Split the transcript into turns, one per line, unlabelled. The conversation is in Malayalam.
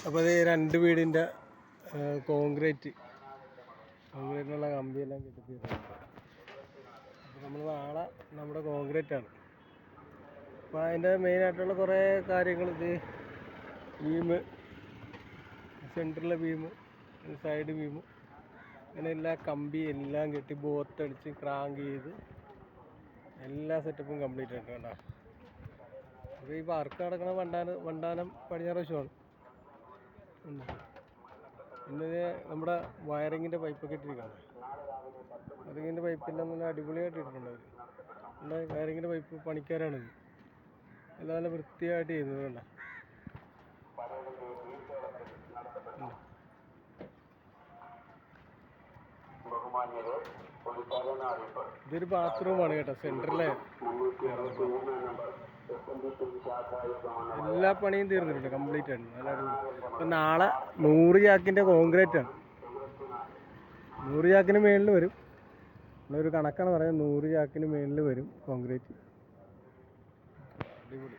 അപ്പോൾ അത് രണ്ട് വീടിൻ്റെ കോൺക്രീറ്റിനുള്ള കമ്പിയെല്ലാം കെട്ടിത്തീർന്നിട്ടുണ്ട്. അപ്പോൾ നമ്മൾ നാളെ നമ്മുടെ കോൺക്രീറ്റാണ്. അപ്പോൾ അതിൻ്റെ മെയിനായിട്ടുള്ള കുറേ കാര്യങ്ങൾ, ഇത് ബീമ്, സെൻറ്ററിലെ ബീമ്, സൈഡ് ബീമ്, അങ്ങനെ എല്ലാ കമ്പി എല്ലാം കെട്ടി ബോത്തടിച്ച് ക്രാങ്ക് ചെയ്ത് എല്ലാ സെറ്റപ്പും കംപ്ലീറ്റ് ആയിട്ട് കണ്ടോ. അപ്പോൾ ഈ വർക്ക് നടക്കണ വണ്ടാനം പടിഞ്ഞാറ് വശമാണ്. പിന്നെ നമ്മുടെ വയറിങ്ങിൻ്റെ പൈപ്പൊക്കെ ഇട്ടിരിക്കുകയാണ്. വയറിങ്ങിൻ്റെ പൈപ്പെല്ലാം നല്ല അടിപൊളിയായിട്ട് ഇട്ടിട്ടുണ്ട് അവർ. നല്ല വയറിങ്ങിൻ്റെ പൈപ്പ് പണിക്കാരാണിത്. എല്ലാം നല്ല വൃത്തിയായിട്ട് ചെയ്യുന്നത് കണ്ട. ഇതൊരു ബാത്റൂമാണ് കേട്ടോ, സെൻറ്ററിലെ. എല്ലാ പണിയും തീർന്നിട്ടുണ്ട്, കംപ്ലീറ്റ് ആണ്. നല്ല അടിപൊളി. അപ്പം നാളെ 100 ചാക്കിൻ്റെ കോൺക്രീറ്റാണ്. 100 ചാക്കിന് മേളിൽ വരും. ഒരു കണക്കാണ് പറയുന്നത്, 100 ചാക്കിന് മേളിൽ വരും കോൺക്രീറ്റ്. അടിപൊളി.